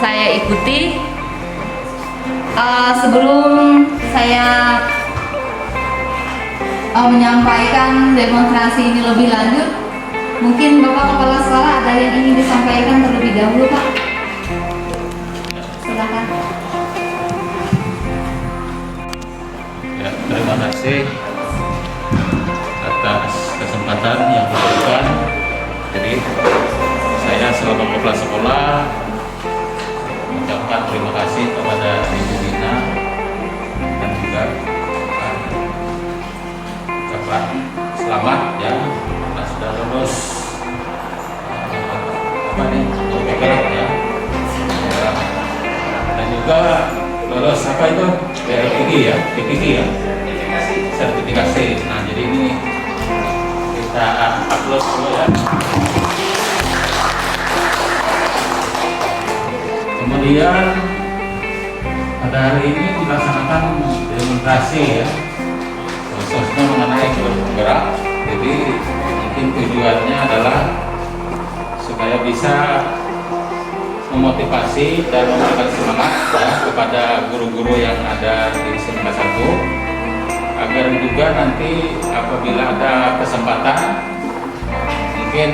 saya ikuti. Sebelum saya menyampaikan demonstrasi ini lebih lanjut, mungkin Bapak Kepala Sekolah ada yang ingin disampaikan terlebih dahulu, Pak. Silakan. Ya, terima kasih atas kesempatan yang diberikan. Jadi saya selaku kepala sekolah mengucapkan terima kasih kepada Ibu Dina dan juga ucapkan selamat ya karena sudah lulus UPKR ya. Dan juga lulus apa itu PPG ya, sertifikasi. Nah jadi ini kita upload dulu ya. Kemudian pada hari ini dilaksanakan demonstrasi ya, khususnya mengenai guru penggerak. Jadi mungkin tujuannya adalah supaya bisa memotivasi dan memberikan semangat ya, kepada guru-guru yang ada di SMK 1 agar juga nanti apabila ada kesempatan, mungkin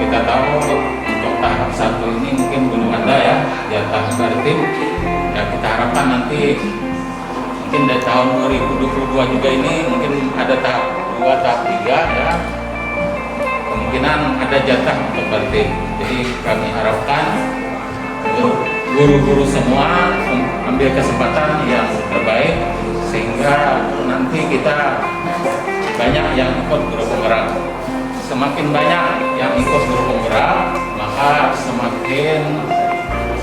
kita tahu untuk tahap 1 ini mungkin belum ada ya di atas tim ya, kita harapkan nanti mungkin dari tahun 2022 juga ini mungkin ada tahap 2, tahap 3 ya, kemungkinan ada jatah untuk bertim. Jadi kami harapkan guru-guru semua ambil kesempatan yang terbaik sehingga nanti kita banyak yang ikut guru penggerak. Semakin banyak yang ikut guru penggerak, maka semakin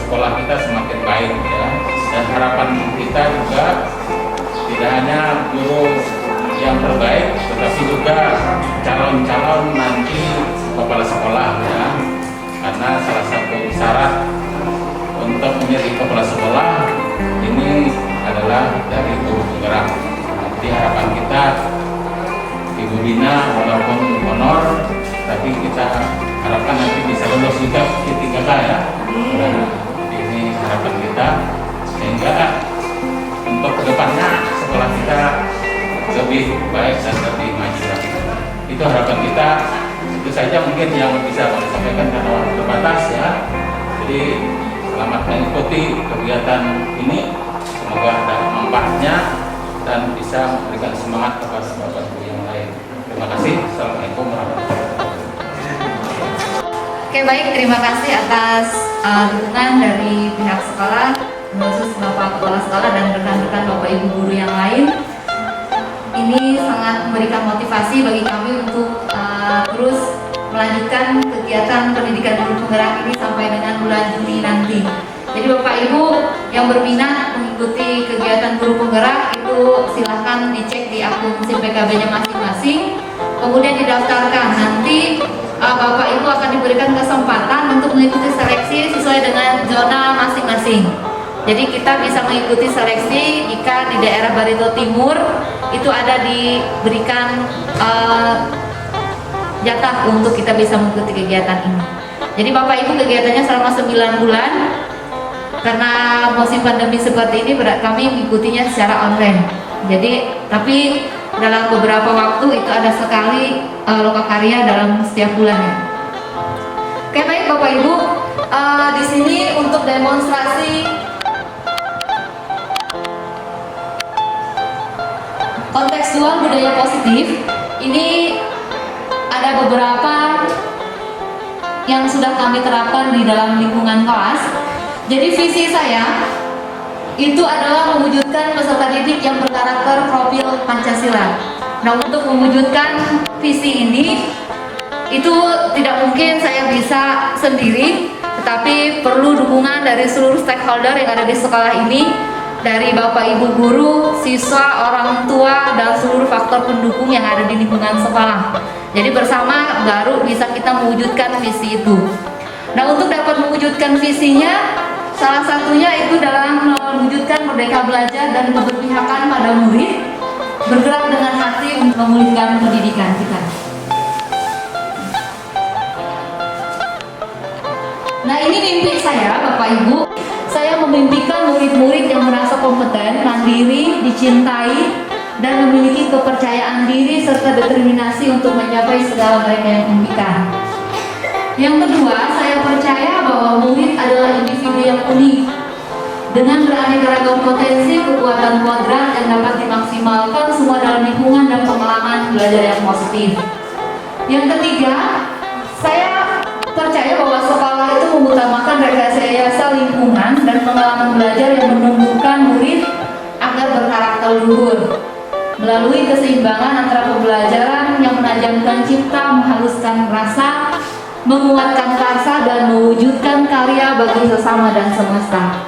sekolah kita semakin baik ya. Dan harapan kita juga tidak hanya guru yang terbaik, tetapi juga calon-calon nanti kepala sekolah ya. Karena salah satu syarat untuk menjadi kepala sekolah ini adalah dari guru penggerak. Jadi harapan kita Ibu Dina walaupun honor, tapi kita harapkan nanti bisa lulus juga P3K ya. Nah, ini harapan kita sehingga untuk kedepannya sekolah kita lebih baik dan lebih maju lagi. Itu harapan kita. Itu saja mungkin yang bisa kami sampaikan karena waktu terbatas ya. Jadi selamat mengikuti kegiatan ini. Semoga ada manfaatnya dan bisa memberikan semangat kepada bapak ibu yang lain. Terima kasih. Assalamualaikum warahmatullahi wabarakatuh. Oke, baik, terima kasih atas dukungan dari pihak sekolah, khusus Bapak Kepala Sekolah dan rekan-rekan Bapak Ibu guru yang lain. Ini sangat memberikan motivasi bagi kami untuk terus melanjutkan kegiatan pendidikan guru penggerak ini sampai dengan bulan Juni nanti. Jadi Bapak Ibu yang berminat mengikuti kegiatan guru penggerak itu silahkan dicek di akun SIM PKB-nya masing-masing, kemudian didaftarkan. Nanti Bapak Ibu akan diberikan kesempatan untuk mengikuti seleksi sesuai dengan zona masing-masing. Jadi kita bisa mengikuti seleksi jika di daerah Barito Timur itu ada diberikan jatah untuk kita bisa mengikuti kegiatan ini. Jadi Bapak Ibu kegiatannya selama 9 bulan. Karena musim pandemi seperti ini kami mengikutinya secara online. Jadi tapi dalam beberapa waktu itu ada sekali lokakarya dalam setiap bulannya. Oke, baik Bapak Ibu, di sini untuk demonstrasi kontekstual budaya positif ini ada beberapa yang sudah kami terapkan di dalam lingkungan kelas. Jadi visi saya itu adalah mewujudkan peserta didik yang berkarakter profil Pancasila. Nah, untuk mewujudkan visi ini itu tidak mungkin saya bisa sendiri, tetapi perlu dukungan dari seluruh stakeholder yang ada di sekolah ini, dari Bapak Ibu guru, siswa, orang tua, dan seluruh faktor pendukung yang ada di lingkungan sekolah. Jadi bersama baru bisa kita mewujudkan visi itu. Nah, untuk dapat mewujudkan visinya, salah satunya itu dalam mewujudkan merdeka belajar dan keberpihakan pada murid, bergerak dengan hati untuk memulihkan pendidikan kita. Nah, ini mimpi saya, Bapak Bapak Ibu, saya memimpikan murid-murid yang merasa kompeten, mandiri, dicintai, dan memiliki kepercayaan diri serta determinasi untuk mencapai segala mereka yang impikan. Yang kedua, saya percaya bahwa murid adalah individu yang unik dengan beraneka ragam potensi, kekuatan kodrat yang dapat dimaksimalkan semua dalam lingkungan dan pengalaman belajar yang positif. Yang ketiga, saya percaya bahwa sekolah itu mengutamakan rekayasa lingkungan dan pengalaman belajar yang menumbuhkan murid agar berkarakter luhur melalui keseimbangan antara pembelajaran yang menajamkan cipta, menghaluskan rasa, menguatkan rasa, dan mewujudkan karya bagi sesama dan semesta.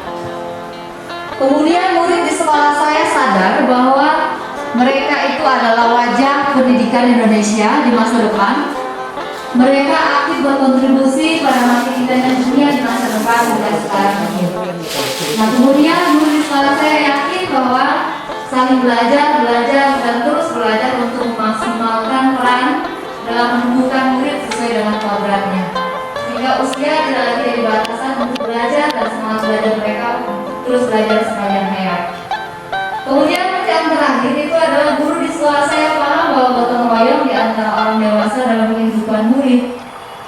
Kemudian murid di sekolah saya sadar bahwa mereka itu adalah wajah pendidikan Indonesia di masa depan. Mereka aktif berkontribusi pada masa kita dan dunia di masa depan mulai sekarang ini. Nah, kemudian murid di sekolah saya yakin bahwa saling belajar, dan terus belajar untuk memaksimalkan peran dalam menumbuhkan murid sesuai dengan kodratnya. Sehingga usia tidak lagi jadi batasan untuk belajar dan semangat belajar mereka terus belajar sepanjang hayat. Kemudian yang terakhir itu adalah guru di sekolah saya paham bahwa gotong royong di antara orang dewasa dalam kehidupan murid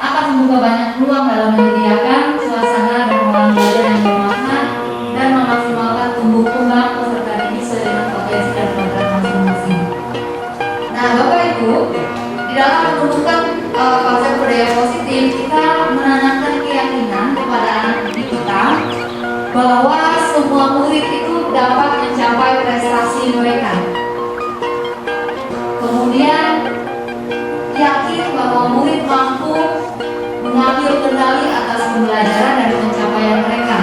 akan membuka banyak peluang dalam menyediakan suasana dan pengalaman belajar yang bermakna dan memaksimalkan tumbuh kembang peserta didik sesuai dengan potensi dan program masing-masing. Nah, Bapak Ibu, di dalam menumbuhkan konsep budaya positif, kita menanamkan keyakinan kepada anak didik kita bahwa semua murid itu dapat mencapai prestasi mereka. Kemudian yakin bahwa murid mampu mengambil kendali atas pembelajaran dan pencapaian mereka.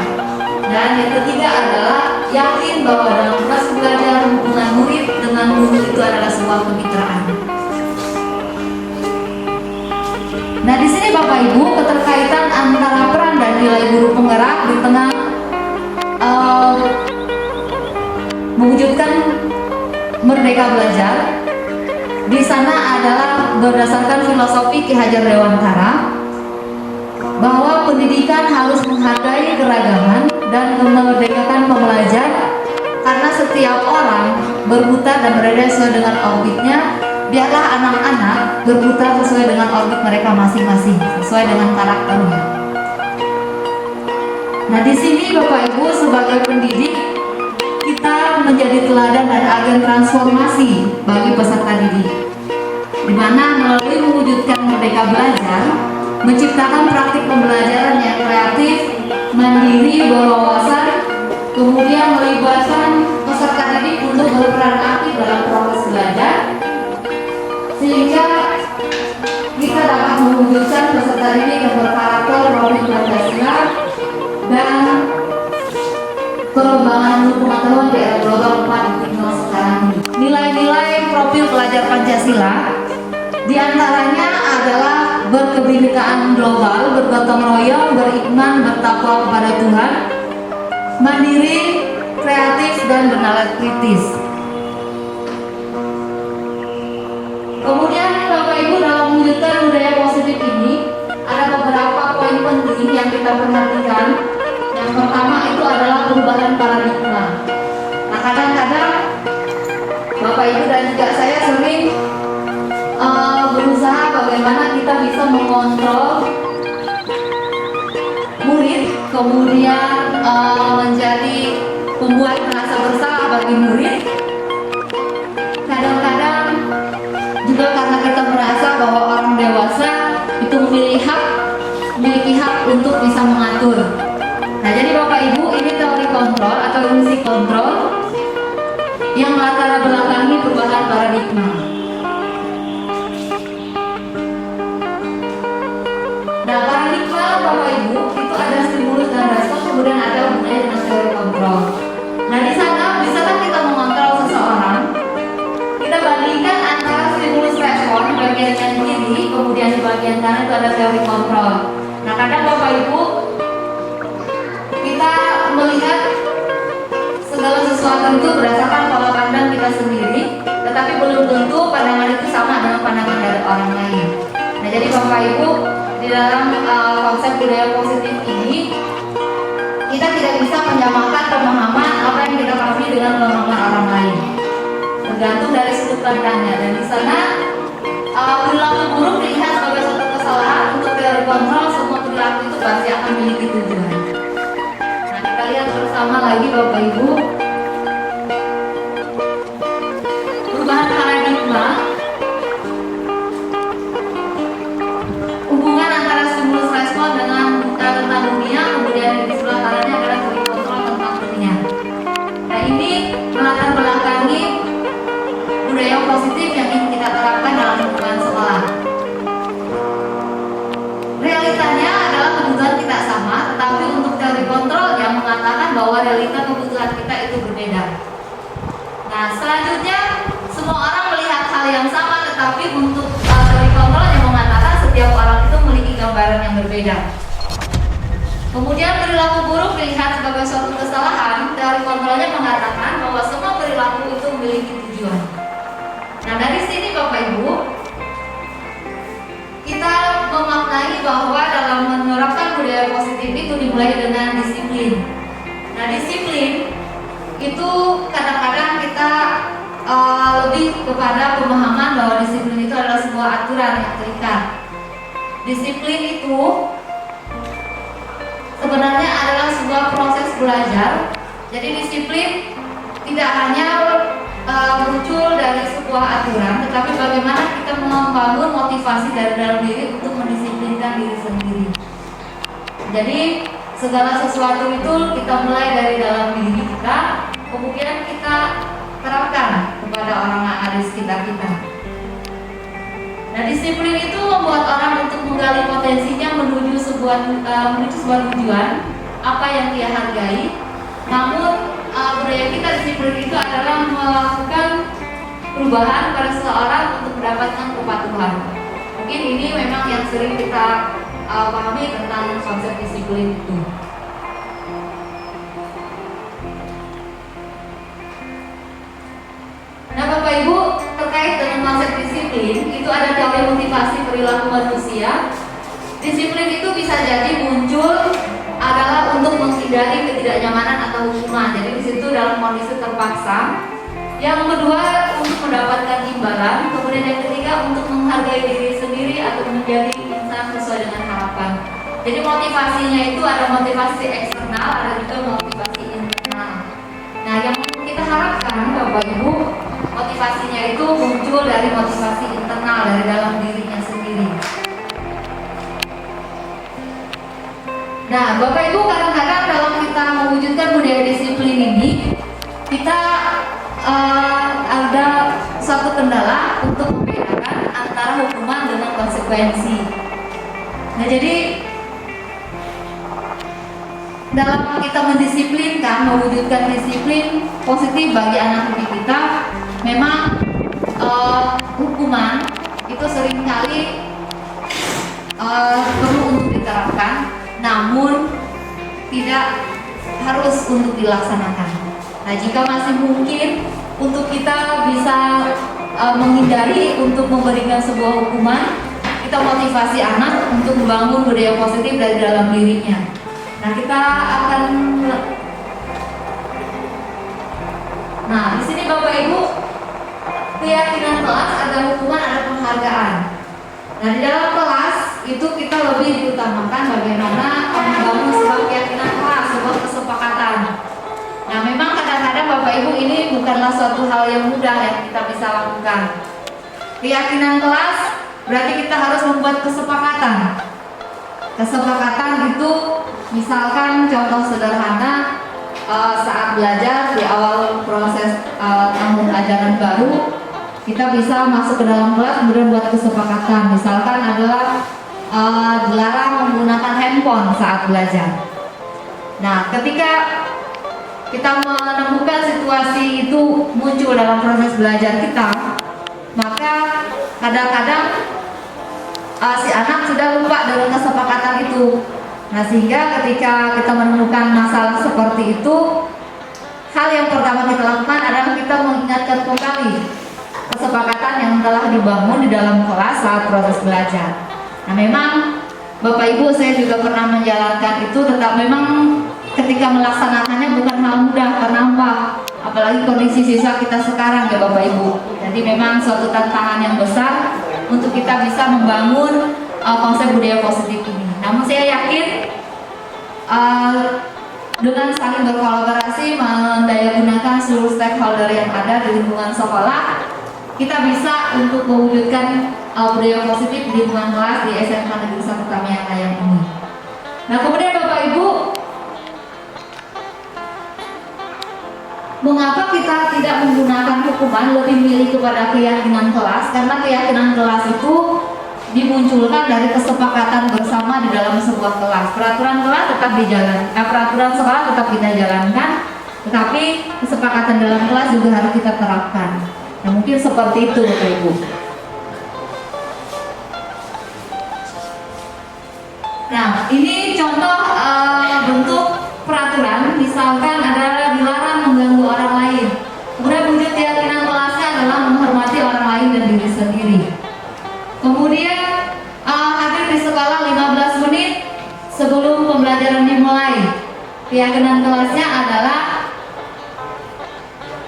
Dan yang ketiga adalah yakin bahwa dalam proses belajar hubungan murid dengan guru itu adalah sebuah kemitraan. Nah, di sini Bapak Ibu, keterkaitan antara peran dan nilai guru penggerak di tengah mewujudkan merdeka belajar di sana adalah berdasarkan filosofi Ki Hajar Dewantara bahwa pendidikan harus menghargai keragaman dan memerdekakan pembelajar karena setiap orang berputar dan berada sesuai dengan orbitnya. Biarlah anak-anak berputar sesuai dengan orbit mereka masing-masing, sesuai dengan karakternya. Nah, di sini Bapak Ibu sebagai pendidik kita menjadi teladan dan agen transformasi bagi peserta didik, di mana melalui mewujudkan merdeka belajar, menciptakan praktik pembelajaran yang kreatif, mandiri, berwawasan, kemudian melibatkan peserta didik untuk berperan aktif dalam proses belajar, sehingga kita dapat mewujudkan peserta didik yang berkarakter profil Pancasila dan pengembangan ilmu pengetahuan di era global 4.0 sekarang ini. Nilai-nilai profil pelajar Pancasila diantaranya adalah berkebinekaan global, bergotong royong, beriman, bertakwa kepada Tuhan, mandiri, kreatif, dan bernalar kritis. Kemudian Bapak Ibu, dalam mewujudkan budaya positif ini ada beberapa poin penting yang kita perhatikan. Yang pertama itu adalah perubahan paradigma. Nah, kadang-kadang Bapak Ibu dan juga saya sering berusaha bagaimana kita bisa mengontrol murid, kemudian menjadi pembuat merasa bersalah bagi murid. Kadang-kadang juga karena kita merasa bahwa orang dewasa itu memiliki hak untuk bisa mengatur. Nah, jadi Bapak Ibu, ini teori kontrol atau fungsi kontrol yang latar belakangi perubahan paradigma. Nah, paradigma Bapak Ibu itu ada stimulus dan respon, kemudian ada hubungannya dengan teori kontrol. Nah, di sana misalkan kita mengontrol seseorang, kita bandingkan antara stimulus respon bagian yang kiri, kemudian di bagian kanan itu ada teori kontrol. Nah, kadang Bapak Ibu kita melihat segala sesuatu itu berdasarkan pola pandang kita sendiri, tetapi belum tentu pandangan itu sama dengan pandangan dari orang lain. Nah, jadi Bapak Ibu, di dalam konsep budaya positif ini kita tidak bisa menyamakan pemahaman apa yang kita pahami dengan pemahaman orang lain. Tergantung dari sudut pandangnya. Dan di sana perilaku buruk dilihat sebagai suatu kesalahan. Untuk teori kontrol, semua perilaku itu pasti akan memiliki tujuan. Nah, kita lihat bersama lagi Bapak Ibu. Perubahan paradigma, hubungan antara stimulus respon dengan tentang dunia, kemudian di sebelah kanannya adalah teori kontrol tentang dunia. Nah, ini melatar belakangi budaya positif yang ingin kita terapkan dalam lingkungan sekolah. Realitanya adalah kebutuhan kita sama, tetapi untuk teori kontrol yang mengatakan bahwa realita kebutuhan kita itu berbeda. Nah, selanjutnya semua orang melihat hal yang sama, tetapi untuk teori kontrol yang mengatakan setiap orang itu memiliki gambaran yang berbeda. Kemudian perilaku buruk dilihat sebagai suatu kesalahan. Teori kontrolnya mengatakan bahwa semua perilaku itu memiliki tujuan. Nah, dari sini Bapak Ibu, kita memaknai bahwa dalam menerapkan budaya positif itu dimulai dengan disiplin. Nah, disiplin itu kadang-kadang kita lebih kepada pemahaman bahwa disiplin itu adalah sebuah aturan yang terikat. Disiplin itu sebenarnya adalah sebuah proses belajar. Jadi disiplin tidak hanya muncul dari sebuah aturan, tetapi bagaimana kita membangun motivasi dari dalam diri untuk mendisiplinkan diri sendiri. Jadi segala sesuatu itu kita mulai dari dalam diri kita, kemudian kita terapkan kepada orang yang ada di sekitar kita. Nah, disiplin itu membuat orang untuk menggali potensinya menuju sebuah tujuan apa yang dia hargai. Namun budaya kita disiplin itu adalah melakukan perubahan pada seseorang untuk mendapatkan kepatuhan. Mungkin ini memang yang sering kita pahami tentang konsep disiplin itu. Nah, Bapak Ibu, terkait dengan konsep disiplin, itu ada teori motivasi perilaku manusia. Disiplin itu bisa jadi muncul adalah untuk menghindari ketidaknyamanan atau hukuman. Jadi di situ dalam kondisi terpaksa. Yang kedua untuk mendapatkan imbalan. Kemudian yang ketiga untuk menghargai diri sendiri atau menjadi insan sesuai dengan harapan. Jadi motivasinya itu ada motivasi eksternal, ada juga motivasi internal. Nah, yang kita harapkan Bapak Ibu, motivasinya itu muncul dari motivasi internal dari dalam dirinya sendiri. Nah, Bapak Ibu, kadang-kadang dalam kita mewujudkan budaya disiplin ini, kita ada suatu kendala untuk membedakan antara hukuman dengan konsekuensi. Nah, jadi dalam kita mendisiplinkan, mewujudkan disiplin positif bagi anak didik kita, memang hukuman itu seringkali perlu untuk diterapkan, namun tidak harus untuk dilaksanakan. Nah, jika masih mungkin untuk kita bisa menghindari untuk memberikan sebuah hukuman, kita motivasi anak untuk membangun budaya positif dari dalam dirinya. Nah, kita akan di sini Bapak Ibu, keyakinan kelas ada hukuman, ada penghargaan. Nah, di dalam kelas itu kita lebih diutamakan bagaimana membangun sebuah keyakinan kelas, sebuah kesepakatan. Nah, memang kadang-kadang Bapak Ibu ini bukanlah suatu hal yang mudah yang kita bisa lakukan. Keyakinan kelas berarti kita harus membuat kesepakatan. Kesepakatan itu misalkan contoh sederhana saat belajar di awal proses tahun ajaran baru, kita bisa masuk ke dalam kelas kemudian buat kesepakatan. Misalkan adalah dilarang menggunakan handphone saat belajar. Nah, ketika kita menemukan situasi itu muncul dalam proses belajar kita, maka kadang-kadang si anak sudah lupa dengan kesepakatan itu. Nah, sehingga ketika kita menemukan masalah seperti itu, hal yang pertama kita lakukan adalah kita mengingatkan kembali kesepakatan yang telah dibangun di dalam kelas saat proses belajar. Nah, memang Bapak Ibu, saya juga pernah menjalankan itu, tetap memang ketika melaksanakannya bukan hal mudah. Karena apa? Apalagi kondisi siswa kita sekarang ya Bapak Ibu. Jadi memang suatu tantangan yang besar untuk kita bisa membangun konsep budaya positif ini. Namun saya yakin dengan saling berkolaborasi, mendayagunakan seluruh stakeholder yang ada di lingkungan sekolah, kita bisa untuk mewujudkan budaya positif di lingkungan kelas di SMA Negeri 1 Kamiang Layang ini. Nah, kemudian Bapak Ibu, mengapa kita tidak menggunakan hukuman, lebih milih kepada keyakinan kelas? Karena keyakinan kelas itu dimunculkan dari kesepakatan bersama di dalam sebuah kelas. Peraturan kelas tetap peraturan sekolah tetap kita jalankan, tetapi kesepakatan dalam kelas juga harus kita terapkan. Nah, mungkin seperti itu Bapak Ibu. Nah, ini contoh bentuk peraturan, misalkan adalah dilarang mengganggu orang lain. Kemudian wujud keyakinan kelasnya adalah menghormati orang lain dan diri sendiri. Kemudian hadir di sekolah 15 menit sebelum pembelajaran dimulai. Keyakinan kelasnya adalah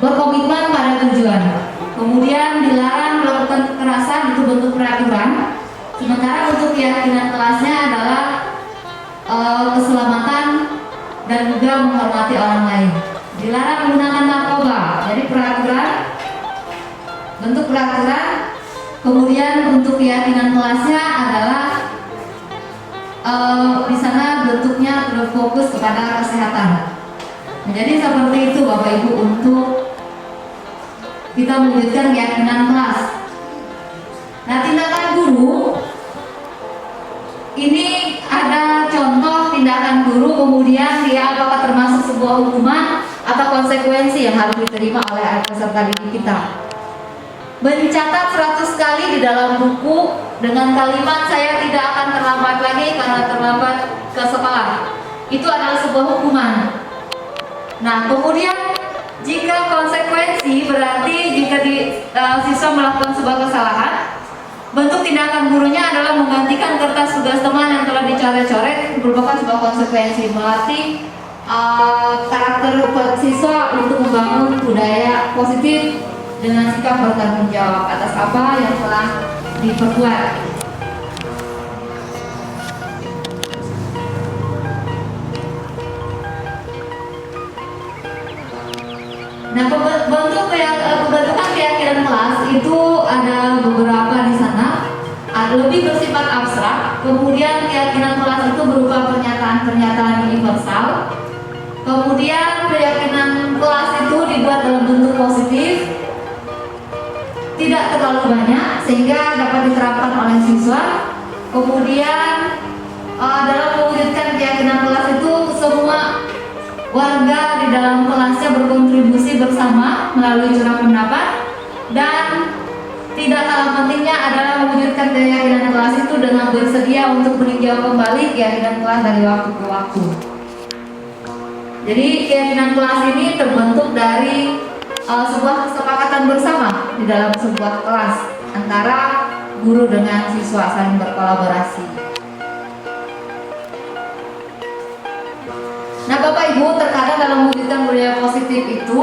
berkomitmen pada tujuan. Kemudian dilarang melakukan kekerasan, itu bentuk peraturan. Sementara untuk keyakinan kelasnya adalah keselamatan dan juga menghormati orang lain. Dilarang menggunakan narkoba. Jadi peraturan, bentuk peraturan. Kemudian untuk keyakinan kelasnya adalah di sana bentuknya berfokus kepada kesehatan. Nah, jadi seperti itu Bapak Ibu untuk kita mewujudkan keyakinan kelas. Nah, tindakan guru ini ada contoh tindakan guru, kemudian dia apakah termasuk sebuah hukuman atau konsekuensi yang harus diterima oleh peserta didik kita. Mencatat 100 kali di dalam buku dengan kalimat saya tidak akan terlambat lagi karena terlambat ke sekolah, itu adalah sebuah hukuman. Nah, kemudian jika konsekuensi berarti jika siswa melakukan sebuah kesalahan, bentuk tindakan gurunya adalah menggantikan kertas tugas teman yang telah dicoret-coret, merupakan sebuah konsekuensi, melatih karakter siswa untuk membangun budaya positif dengan sikap bertanggung jawab atas apa yang telah diperbuat. Nah, pembentukan keyakinan kelas itu ada beberapa di sana, lebih bersifat abstrak. Kemudian keyakinan kelas itu berupa pernyataan-pernyataan universal. Kemudian keyakinan kelas itu dibuat dalam bentuk positif, tidak terlalu banyak sehingga dapat diterapkan oleh siswa. Kemudian dalam mewujudkan keyakinan kelas itu semua warga di dalam kelasnya berkontribusi bersama melalui curah pendapat, dan tidak kalah pentingnya adalah mewujudkan keyakinan kelas itu dengan bersedia untuk meninjau kembali keyakinan kelas dari waktu ke waktu. Jadi keyakinan kelas ini terbentuk dari sebuah kesepakatan bersama di dalam sebuah kelas antara guru dengan siswa saling berkolaborasi. Nah, Bapak Ibu, terkadang dalam mewujudkan budaya positif itu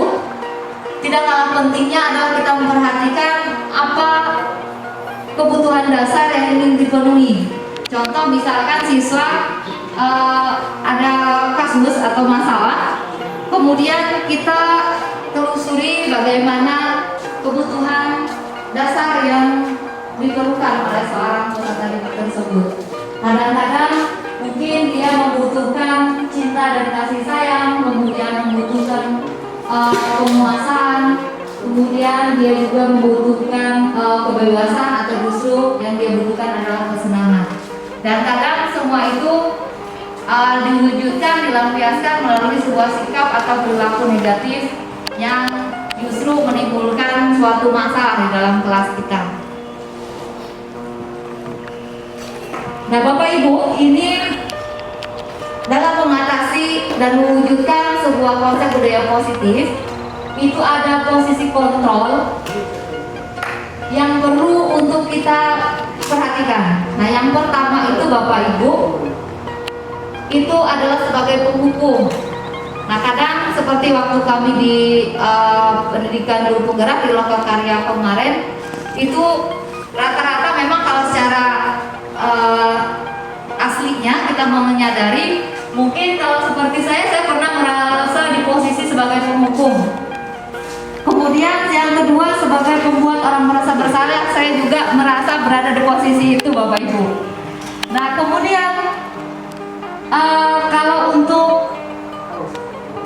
tidak kalah pentingnya adalah kita memperhatikan apa kebutuhan dasar yang ingin dipenuhi. Contoh misalkan siswa ada kasus atau masalah, kemudian kita telusuri bagaimana kebutuhan dasar yang diperlukan oleh seorang peserta didik tersebut. Kadang-kadang mungkin dia membutuhkan cinta dan kasih sayang, kemudian membutuhkan penguasaan, kemudian dia juga membutuhkan kebebasan, atau justru yang dia butuhkan adalah kesenangan. Dan kadang semua itu diwujudkan, dilampiaskan melalui sebuah sikap atau perilaku negatif yang justru menimbulkan suatu masalah di dalam kelas kita. Nah, Bapak Ibu, ini dalam mengatasi dan mewujudkan sebuah konsep budaya positif, itu ada posisi kontrol yang perlu untuk kita perhatikan. Nah, yang pertama itu Bapak Ibu, itu adalah sebagai penghukum. Nah, kadang seperti waktu kami di pendidikan guru penggerak di lokal karya kemarin, itu rata-rata memang kalau secara aslinya kita mau menyadari, mungkin kalau seperti saya pernah merasa di posisi sebagai penghukum. Kemudian yang kedua, sebagai pembuat orang merasa bersalah, saya juga merasa berada di posisi itu, Bapak Ibu. Nah, kemudian kalau untuk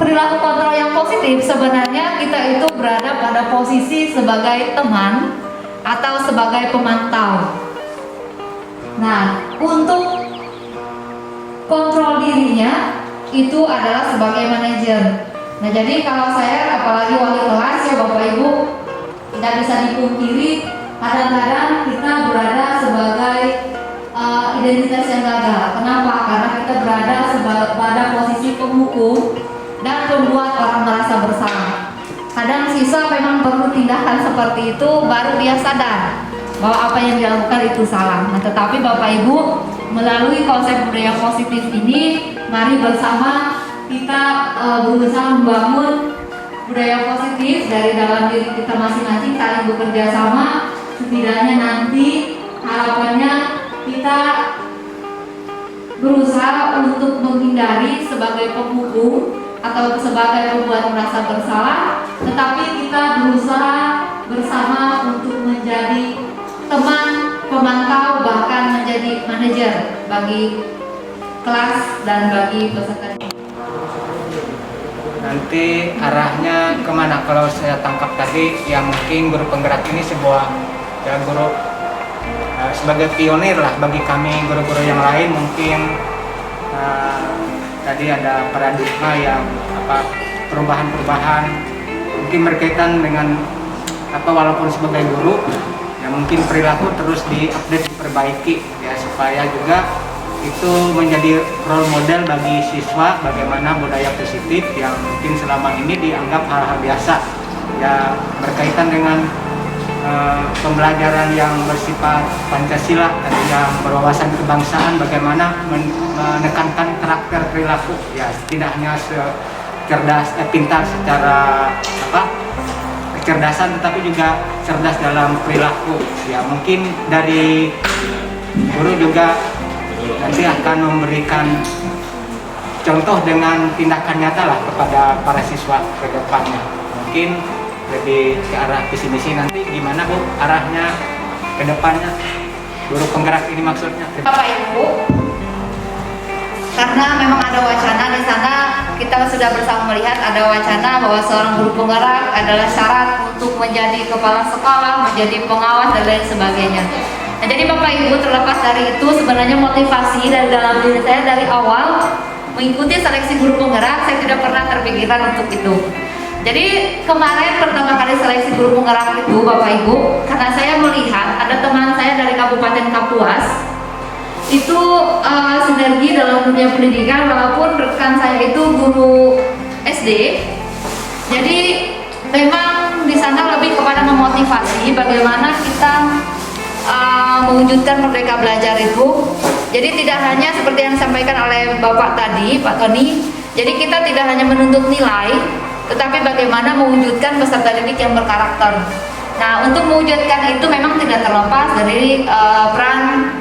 perilaku kontrol yang positif, sebenarnya kita itu berada pada posisi sebagai teman atau sebagai pemantau. Nah, untuk kontrol dirinya itu adalah sebagai manajer. Nah, jadi kalau saya apalagi wali kelas ya Bapak Ibu, tidak bisa dipungkiri kadang-kadang kita berada sebagai identitas yang gagal. Kenapa? Karena kita berada pada posisi penghukum dan membuat orang merasa bersalah. Kadang siswa memang perlu tindakan seperti itu baru dia sadar bahwa apa yang dilakukan itu salah. Nah, tetapi Bapak Ibu, melalui konsep budaya positif ini, mari bersama kita berusaha membangun budaya positif dari dalam diri kita masing-masing, saling bekerja sama. Setidaknya nanti harapannya kita berusaha untuk menghindari sebagai penghukum atau sebagai pembuat merasa bersalah, tetapi kita berusaha bersama untuk menjadi teman, pemantau, bahkan menjadi manajer bagi kelas dan bagi peserta. Nanti arahnya kemana? Kalau saya tangkap tadi, ya mungkin guru penggerak ini sebuah ya guru sebagai pionir lah bagi kami guru-guru yang lain. Mungkin tadi ada paradigma yang perubahan-perubahan mungkin berkaitan dengan walaupun sebagai guru ya mungkin perilaku terus diupdate, diperbaiki ya, supaya juga itu menjadi role model bagi siswa bagaimana budaya positif yang mungkin selama ini dianggap hal-hal biasa ya, berkaitan dengan pembelajaran yang bersifat Pancasila dan yang berwawasan kebangsaan, bagaimana menekankan karakter perilaku ya, tidak hanya cerdas pintar secara kecerdasan, tetapi juga cerdas dalam perilaku ya. Mungkin dari guru juga nanti akan memberikan contoh dengan tindakan nyata lah kepada para siswa ke depannya. Mungkin lebih ke arah visi misi nanti gimana Bu arahnya ke depannya guru penggerak ini maksudnya. Bapak Ibu, karena memang ada wacana di sana, kita sudah bersama melihat ada wacana bahwa seorang guru penggerak adalah syarat untuk menjadi kepala sekolah, menjadi pengawas dan lain sebagainya. Nah, jadi Bapak Ibu, terlepas dari itu, sebenarnya motivasi dari dalam diri saya dari awal mengikuti seleksi guru penggerak, saya tidak pernah terpikirkan untuk itu. Jadi kemarin pertama kali seleksi guru penggerak itu Bapak Ibu, karena saya melihat ada teman saya dari Kabupaten Kapuas itu sinergi dalam dunia pendidikan, walaupun rekan saya itu guru SD. Jadi memang di sana lebih kepada memotivasi bagaimana kita mewujudkan merdeka belajar itu. Jadi tidak hanya seperti yang disampaikan oleh Bapak tadi, Pak Tony. Jadi kita tidak hanya menuntut nilai, tetapi bagaimana mewujudkan peserta didik yang berkarakter. Nah, untuk mewujudkan itu memang tidak terlepas dari peran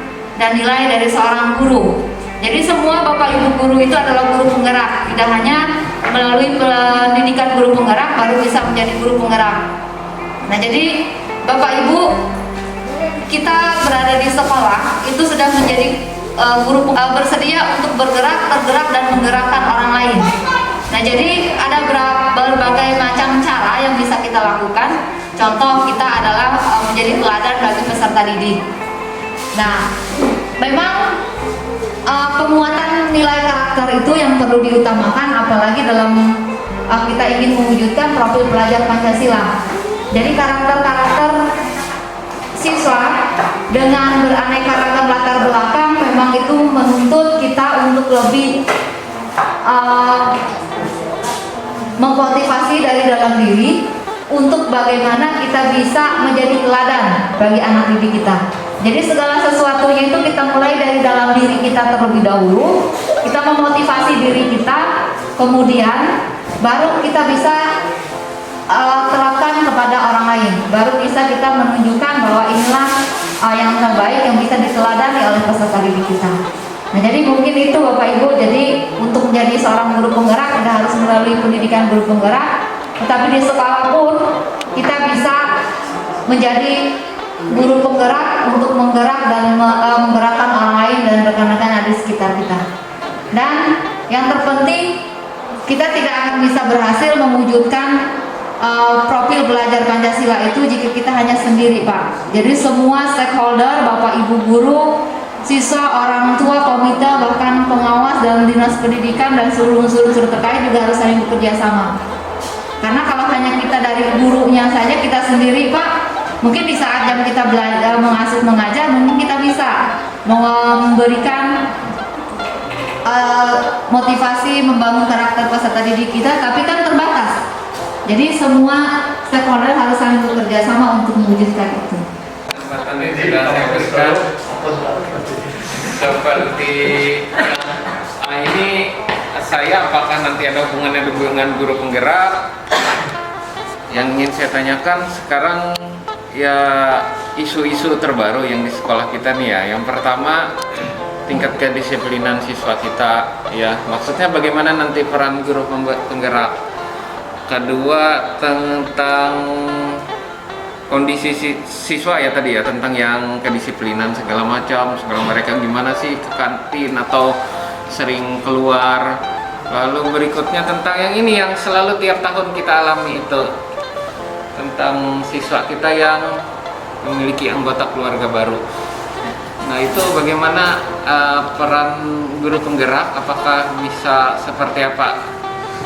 dan nilai dari seorang guru. Jadi semua Bapak Ibu guru itu adalah guru penggerak, tidak hanya melalui pendidikan guru penggerak baru bisa menjadi guru penggerak. Nah, jadi Bapak Ibu, kita berada di sekolah itu sudah menjadi guru bersedia untuk bergerak, tergerak dan menggerakkan orang lain. Nah, jadi ada berbagai macam cara yang bisa kita lakukan. Contoh kita adalah menjadi teladan bagi peserta didik. Nah, memang penguatan nilai karakter itu yang perlu diutamakan, apalagi dalam kita ingin mewujudkan profil pelajar Pancasila. Jadi karakter-karakter siswa dengan beraneka ragam latar belakang memang itu menuntut kita untuk lebih memotivasi dari dalam diri untuk bagaimana kita bisa menjadi teladan bagi anak didik kita. Jadi segala sesuatunya itu kita mulai dari dalam diri kita terlebih dahulu. Kita memotivasi diri kita kemudian baru kita bisa terapkan kepada orang lain. Baru bisa kita menunjukkan bahwa inilah yang terbaik yang bisa diteladani oleh peserta didik kita. Nah, jadi mungkin itu Bapak Ibu. Jadi untuk menjadi seorang guru penggerak kita harus melalui pendidikan guru penggerak. Tetapi di sekolah pun kita bisa menjadi guru penggerak untuk menggerak dan menggerakkan orang lain dan rekan-rekan di sekitar kita. Dan yang terpenting, kita tidak akan bisa berhasil mewujudkan profil belajar Pancasila itu jika kita hanya sendiri, Pak. Jadi semua stakeholder, Bapak Ibu guru, siswa, orang tua, komite, bahkan pengawas dan dinas pendidikan dan seluruh unsur-unsur terkait juga harus saling bekerja sama. Karena kalau hanya kita dari gurunya saja, kita sendiri, Pak, mungkin di saat jam kita belajar, mengasuh, mengajar, mungkin kita bisa memberikan motivasi, membangun karakter peserta didik kita, tapi kan terbatas. Jadi semua stakeholder harus saling bekerja sama untuk mewujudkan itu. Kesempatan ini sudah saya berikan seperti ini saya, apakah nanti ada hubungannya dengan guru penggerak? Yang ingin saya tanyakan sekarang ya isu-isu terbaru yang di sekolah kita nih ya. Yang pertama, tingkat kedisiplinan siswa kita ya, maksudnya bagaimana nanti peran guru penggerak. Kedua, tentang kondisi siswa ya tadi ya, tentang yang kedisiplinan segala macam, segala mereka gimana sih ke kantin atau sering keluar. Lalu berikutnya tentang yang ini yang selalu tiap tahun kita alami itu, tentang siswa kita yang memiliki anggota keluarga baru. Nah, itu bagaimana peran guru penggerak, apakah bisa seperti apa?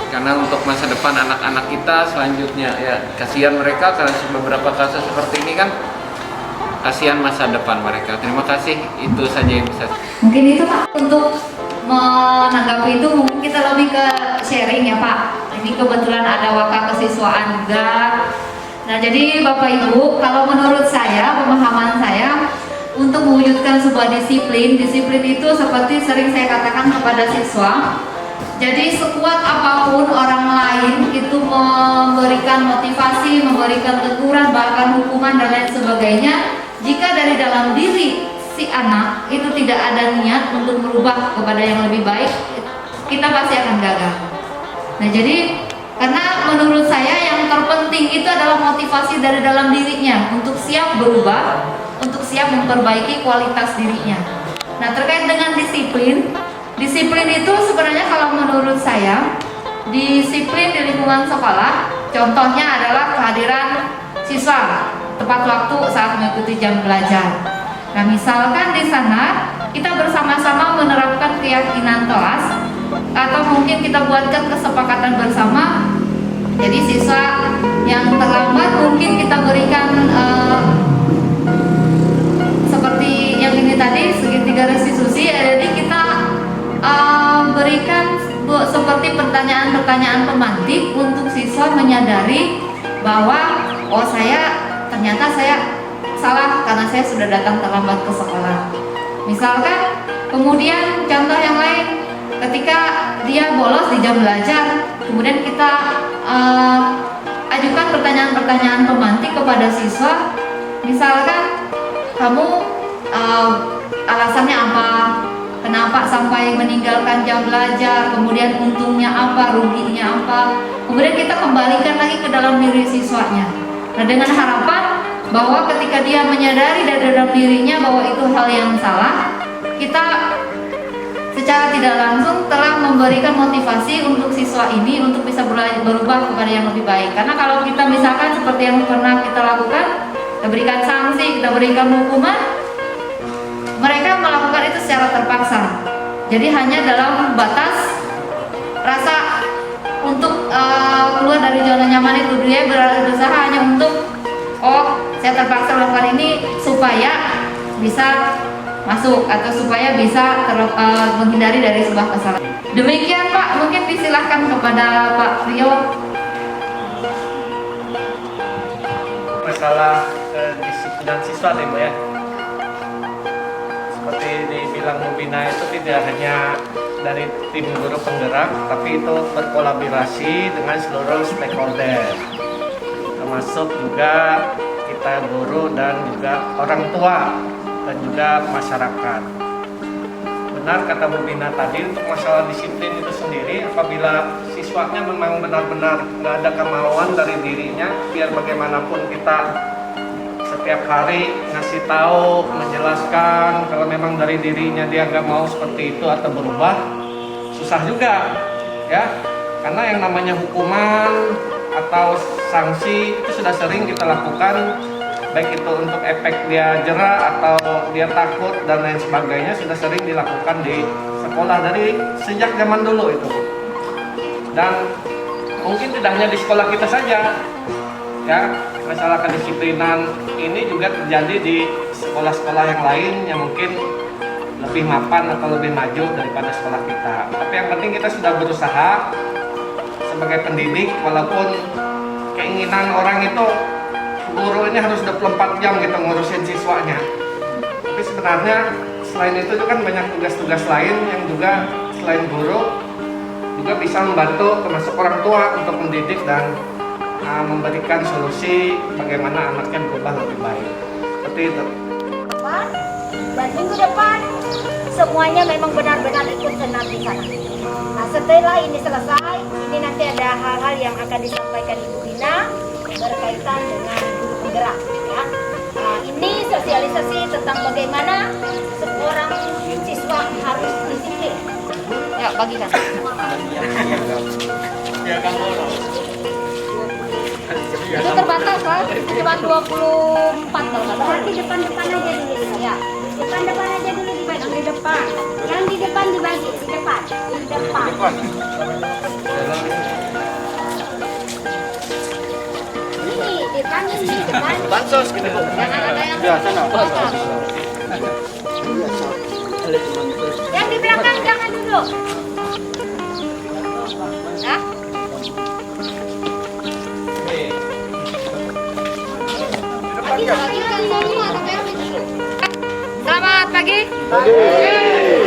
Karena untuk masa depan anak-anak kita selanjutnya ya, kasihan mereka karena beberapa kasus seperti ini kan, kasihan masa depan mereka. Terima kasih, itu saja yang bisa. Mungkin itu Pak, untuk menanggapi itu mungkin kita lebih ke sharing ya Pak. Ini kebetulan ada waka kesiswaan juga. Nah, jadi Bapak Ibu, kalau menurut saya, pemahaman saya, untuk mewujudkan sebuah disiplin itu seperti sering saya katakan kepada siswa. Jadi sekuat apapun orang lain itu memberikan motivasi, memberikan teguran, bahkan hukuman dan lain sebagainya, jika dari dalam diri si anak itu tidak ada niat untuk merubah kepada yang lebih baik, kita pasti akan gagal. Nah, jadi karena menurut saya yang terpenting itu adalah motivasi dari dalam dirinya untuk siap berubah, untuk siap memperbaiki kualitas dirinya. Nah, terkait dengan disiplin itu sebenarnya kalau menurut saya, disiplin di lingkungan sekolah contohnya adalah kehadiran siswa tepat waktu saat mengikuti jam belajar. Nah, misalkan di sana kita bersama-sama menerapkan keyakinan kelas, atau mungkin kita buatkan kesepakatan bersama. Jadi siswa yang terlambat mungkin kita berikan seperti yang ini tadi, segitiga restitusi. Jadi kita berikan seperti pertanyaan-pertanyaan pemantik untuk siswa menyadari bahwa ternyata saya salah karena saya sudah datang terlambat ke sekolah. Misalkan, kemudian contoh yang lain, ketika dia bolos di jam belajar, kemudian kita ajukan pertanyaan-pertanyaan pemantik kepada siswa. Misalkan, kamu alasannya apa? Kenapa sampai meninggalkan jam belajar? Kemudian untungnya apa? Ruginya apa? Kemudian kita kembalikan lagi ke dalam diri siswanya. Nah, dengan harapan bahwa ketika dia menyadari dari dalam dirinya bahwa itu hal yang salah, kita secara tidak langsung telah memberikan motivasi untuk siswa ini untuk bisa berubah kepada yang lebih baik. Karena kalau kita misalkan seperti yang pernah kita lakukan, kita berikan sanksi, kita berikan hukuman, mereka melakukan itu secara terpaksa. Jadi hanya dalam batas rasa untuk keluar dari zona nyaman itu, dia berusaha hanya untuk saya terpaksa melakukan ini supaya bisa masuk atau supaya bisa menghindari dari sebuah kesalahan. Demikian Pak, mungkin disilahkan kepada Pak Rio. Masalah kedisiplinan siswa nih Bu ya. Seperti dibilang membina itu tidak hanya dari tim guru penggerak, tapi itu berkolaborasi dengan seluruh stakeholder, termasuk juga kita guru dan juga orang tua dan juga masyarakat. Benar kata Bu Bina tadi, untuk masalah disiplin itu sendiri, apabila siswanya memang benar-benar nggak ada kemauan dari dirinya, biar bagaimanapun kita setiap hari ngasih tahu, menjelaskan, kalau memang dari dirinya dia nggak mau seperti itu atau berubah, susah juga, ya. Karena yang namanya hukuman atau sanksi itu sudah sering kita lakukan, baik itu untuk efek dia jera atau dia takut dan lain sebagainya, sudah sering dilakukan di sekolah dari sejak zaman dulu itu. Dan mungkin tidak hanya di sekolah kita saja, ya, masalah kedisiplinan ini juga terjadi di sekolah-sekolah yang lain yang mungkin lebih mapan atau lebih maju daripada sekolah kita. Tapi yang penting kita sudah berusaha sebagai pendidik, walaupun keinginan orang itu guru ini harus 24 jam kita ngurusin siswanya. Tapi sebenarnya selain itu kan banyak tugas-tugas lain yang juga selain guru juga bisa membantu termasuk orang tua untuk mendidik dan memberikan solusi bagaimana anaknya berubah lebih baik. Seperti itu. Dan minggu depan semuanya memang benar-benar ikut senam di sana. Nah, setelah ini selesai, ini nanti ada hal-hal yang akan disampaikan Ibu Bina berkaitan dengan guru penggerak, ya. Nah, ini sosialisasi tentang bagaimana seorang siswa harus disiplin. Ya, bagikan. Itu terbatas lah, cuma 24 kalau nggak salah. Berarti depan-depan aja dulu. Ya. Depan-depan aja dulu dibagi di depan. Yang di depan dibagi di depan. Di depan. Ini depan ini depan. Bansos gitu Bu. Jangan ada yang Ya, sana. belakang. Yang di belakang jangan dulu. Ya. Bagikan semua sampai habis dulu. Selamat pagi.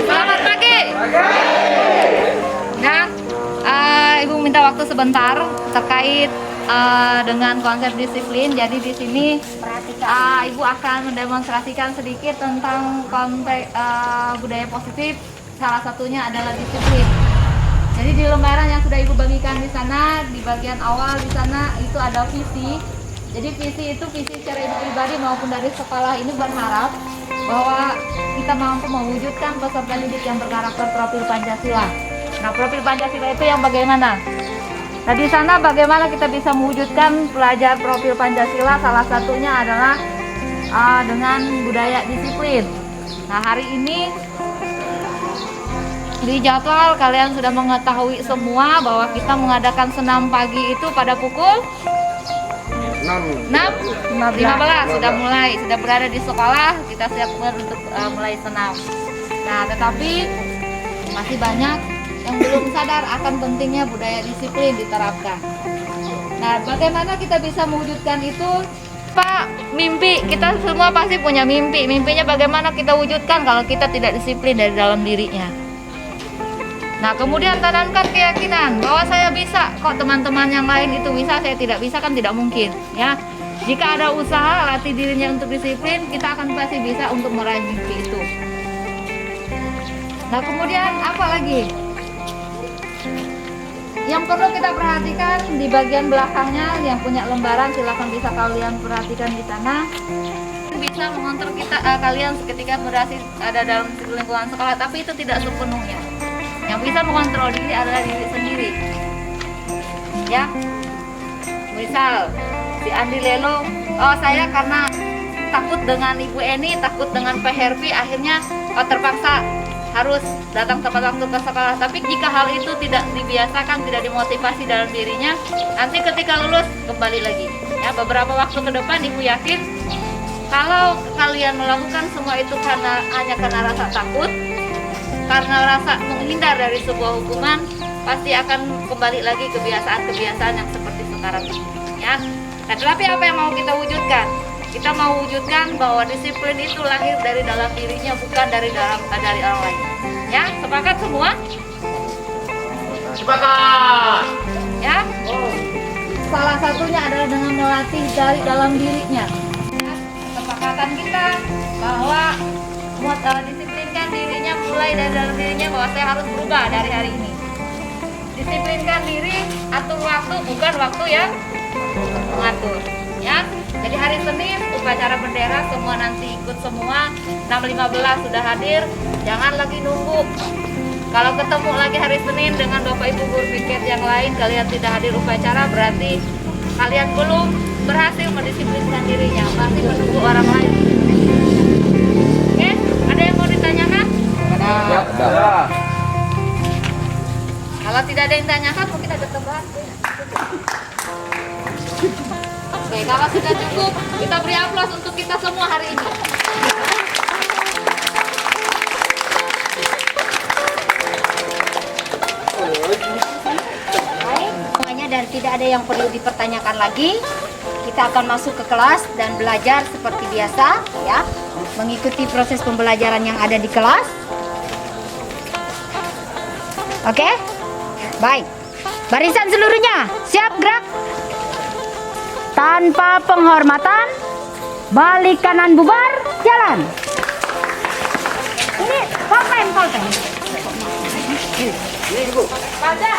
Selamat pagi. Nah, Ibu minta waktu sebentar terkait dengan konsep disiplin. Jadi di sini Ibu akan mendemonstrasikan sedikit tentang konteks budaya positif. Salah satunya adalah disiplin. Jadi di lembaran yang sudah Ibu bagikan di sana, di bagian awal di sana itu ada visi. Jadi visi itu visi secara Ibu pribadi maupun dari sekolah ini berharap bahwa kita mampu mewujudkan peserta didik yang berkarakter profil Pancasila. Nah, profil Pancasila itu yang bagaimana? Nah, di sana bagaimana kita bisa mewujudkan pelajar profil Pancasila? Salah satunya adalah dengan budaya disiplin. Nah, hari ini di jadwal kalian sudah mengetahui semua bahwa kita mengadakan senam pagi itu pada pukul 6.15 sudah berada di sekolah, kita siap untuk mulai senam. Nah, tetapi masih banyak yang belum sadar akan pentingnya budaya disiplin diterapkan. Nah, bagaimana kita bisa mewujudkan itu? Pak, mimpi, kita semua pasti punya mimpi. Mimpinya bagaimana kita wujudkan kalau kita tidak disiplin dari dalam dirinya. Nah, kemudian tanamkan keyakinan bahwa saya bisa, kok teman-teman yang lain itu bisa, saya tidak bisa, kan tidak mungkin, ya. Jika ada usaha, latih dirinya untuk disiplin, kita akan pasti bisa untuk meraih mimpi itu. Nah, kemudian apa lagi? Yang perlu kita perhatikan di bagian belakangnya, yang punya lembaran silakan bisa kalian perhatikan di sana. Bisa mengontrol kalian ketika berhasil ada dalam lingkungan sekolah, tapi itu tidak sepenuhnya. Yang bisa mengontrol diri adalah diri sendiri. Ya, misal si Andi Lelo, oh saya karena takut dengan Ibu Eni, takut dengan Pak Hervi, akhirnya terpaksa harus datang tepat waktu ke sekolah. Tapi jika hal itu tidak dibiasakan, tidak dimotivasi dalam dirinya, nanti ketika lulus kembali lagi. Ya, beberapa waktu ke depan Ibu yakin kalau kalian melakukan semua itu hanya karena rasa takut, karena rasa menghindar dari sebuah hukuman, pasti akan kembali lagi kebiasaan-kebiasaan yang seperti sekarang ini, ya. Nah, tetapi apa yang mau kita wujudkan? Kita mau wujudkan bahwa disiplin itu lahir dari dalam dirinya, bukan dari orang lain. Ya, sepakat semua? Sepakat. Ya. Salah satunya adalah dengan melatih dari dalam dirinya. Ya, kesepakatan kita bahwa disiplinkan dirinya mulai dari dalam dirinya bahwa saya harus berubah dari hari ini. Disiplinkan diri, atur waktu, bukan waktu yang mengatur. Ya, jadi hari Senin upacara bendera semua nanti ikut semua. 6.15 sudah hadir, jangan lagi nunggu. Kalau ketemu lagi hari Senin dengan Bapak Ibu guru piket yang lain, kalian tidak hadir upacara, berarti kalian belum berhasil mendisiplinkan dirinya, masih menunggu orang lain. Oke, ada yang mau ditanyakan? Kalau tidak ada yang ditanyakan, mungkin ada tambahan. Oke, kalau sudah cukup, kita beri aplaus untuk kita semua hari ini. Baik, semuanya dan tidak ada yang perlu dipertanyakan lagi. Kita akan masuk ke kelas dan belajar seperti biasa, ya, mengikuti proses pembelajaran yang ada di kelas. Oke, baik. Barisan seluruhnya, siap gerak. Tanpa penghormatan, balik kanan bubar, jalan. Ini polpen. Pada.